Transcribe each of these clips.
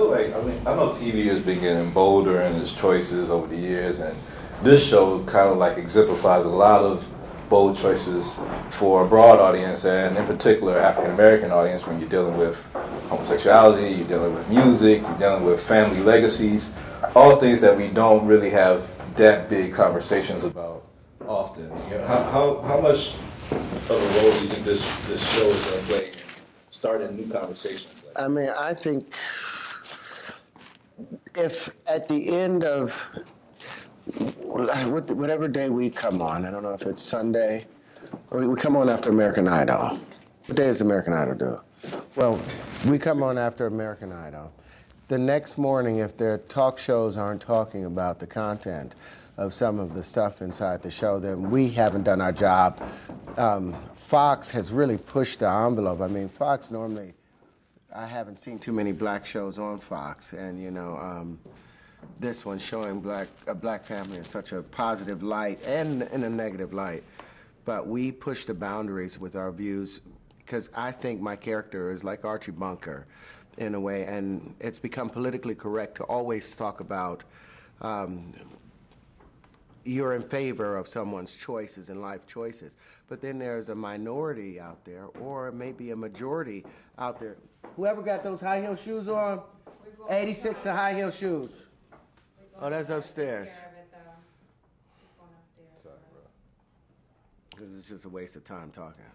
feel like, I mean, I know TV has been getting bolder in its choices over the years, and this show kind of like exemplifies a lot of bold choices for a broad audience, and in particular African American audience, when you're dealing with homosexuality, you're dealing with music, you're dealing with family legacies, all things that we don't really have that big conversations about often. You know, how much of a role do you think this show is going to play in starting new conversations? I mean, I think if at the end of whatever day we come on, I don't know if it's Sunday, or we come on after American Idol. What day does American Idol do? Well, we come on after American Idol. The next morning, if their talk shows aren't talking about the content of some of the stuff inside the show, then we haven't done our job. Fox has really pushed the envelope. I mean, Fox normally, I haven't seen too many black shows on Fox, and you know, this one showing a black family in such a positive light and in a negative light. But we push the boundaries with our views, because I think my character is like Archie Bunker in a way, and it's become politically correct to always talk about you're in favor of someone's choices and life choices. But then there's a minority out there, or maybe a majority out there. Whoever got those high heel shoes on? 86 the high heel shoes. Oh, that's upstairs. Because it's just a waste of time talking.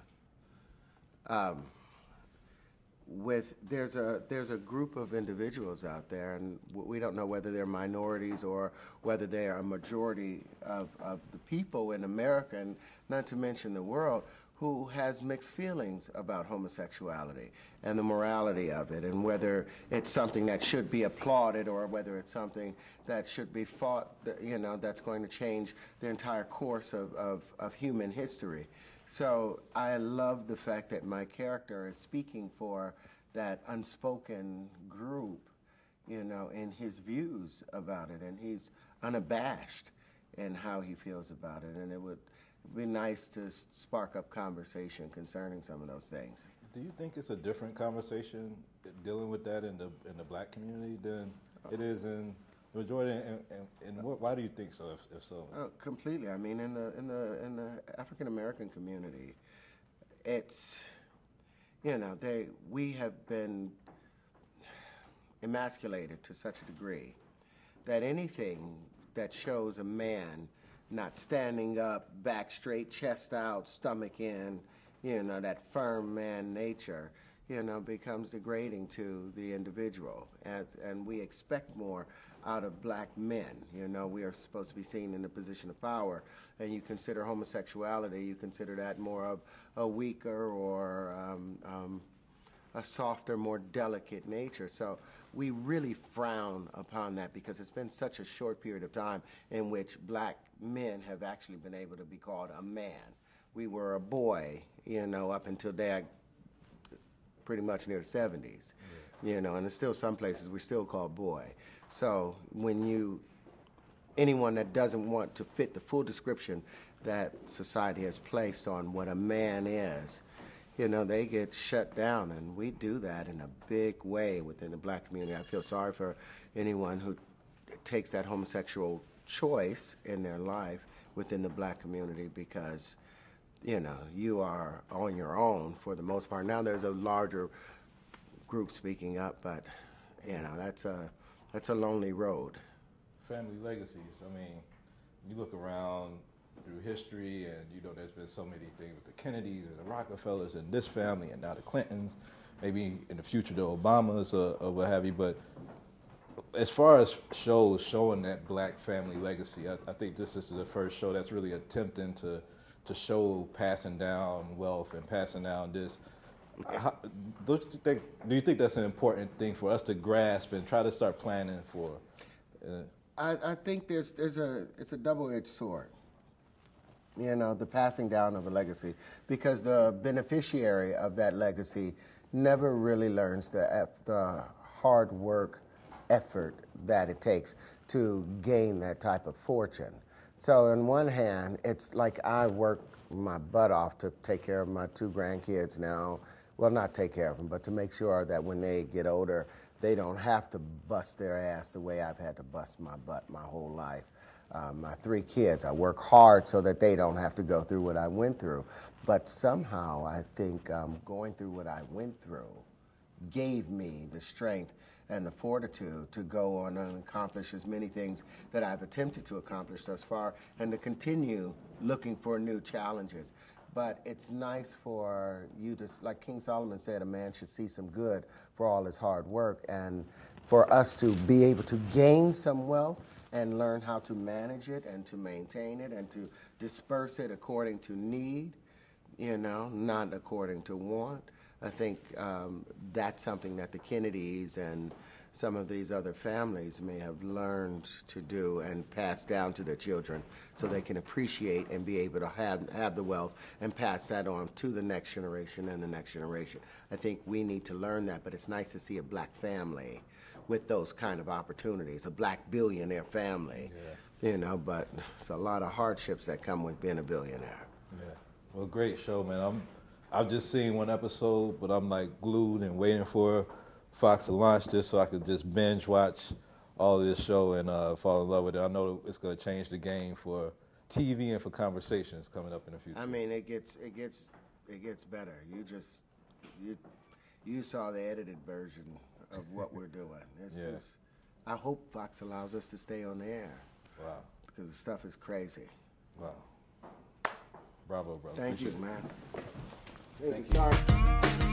There's a group of individuals out there, and we don't know whether they're minorities or whether they are a majority of the people in America, and not to mention the world, who has mixed feelings about homosexuality and the morality of it, and whether it's something that should be applauded or whether it's something that should be fought, you know, that's going to change the entire course of human history. So I love the fact that my character is speaking for that unspoken group, you know, in his views about it, and he's unabashed in how he feels about it, and it would be nice to spark up conversation concerning some of those things. Do you think it's a different conversation dealing with that in the black community than it is in the majority? And why do you think so? If so, completely. I mean, in the African American community, it's, you know, we have been emasculated to such a degree that anything that shows a man not standing up, back straight, chest out, stomach in, you know, that firm man nature, you know, becomes degrading to the individual. And we expect more out of black men. You know, we are supposed to be seen in a position of power, and you consider homosexuality, you consider that more of a weaker or a softer, more delicate nature. So we really frown upon that, because it's been such a short period of time in which black men have actually been able to be called a man. We were a boy, you know, up until pretty much near the 70s, you know, and there's still some places we still call boy. So when anyone that doesn't want to fit the full description that society has placed on what a man is, you know, they get shut down, and we do that in a big way within the black community. I feel sorry for anyone who takes that homosexual choice in their life within the black community, because, you know, you are on your own for the most part. Now there's a larger group speaking up, but, you know, that's a lonely road. Family legacies. I mean, you look around through history, and you know, there's been so many things with the Kennedys and the Rockefellers and this family, and now the Clintons, maybe in the future the Obamas or what have you. But as far as shows showing that black family legacy, I think this is the first show that's really attempting to show passing down wealth and passing down this. Do you think that's an important thing for us to grasp and try to start planning for? I think it's a double-edged sword. You know, the passing down of a legacy, because the beneficiary of that legacy never really learns the hard work, effort that it takes to gain that type of fortune. So on one hand, it's like I work my butt off to take care of my 2 grandkids now. Well, not take care of them, but to make sure that when they get older, they don't have to bust their ass the way I've had to bust my butt my whole life. My 3 kids, I work hard so that they don't have to go through what I went through. But somehow I think going through what I went through gave me the strength and the fortitude to go on and accomplish as many things that I've attempted to accomplish thus far, and to continue looking for new challenges. But it's nice for you to, like King Solomon said, a man should see some good for all his hard work, and for us to be able to gain some wealth and learn how to manage it and to maintain it and to disperse it according to need, you know, not according to want. I think that's something that the Kennedys and some of these other families may have learned to do and pass down to their children, so they can appreciate and be able to have the wealth and pass that on to the next generation and the next generation. I think we need to learn that, but it's nice to see a black family with those kind of opportunities, a black billionaire family, you know, but it's a lot of hardships that come with being a billionaire. Yeah, well, great show, man. I've just seen one episode, but I'm like glued and waiting for Fox to launch this so I could just binge watch all of this show and fall in love with it. I know it's going to change the game for TV and for conversations coming up in the future. I mean, it gets better. You saw the edited version of what we're doing. I hope Fox allows us to stay on the air. Wow. Because the stuff is crazy. Wow. Bravo, brother. Thank you, man. Thank you.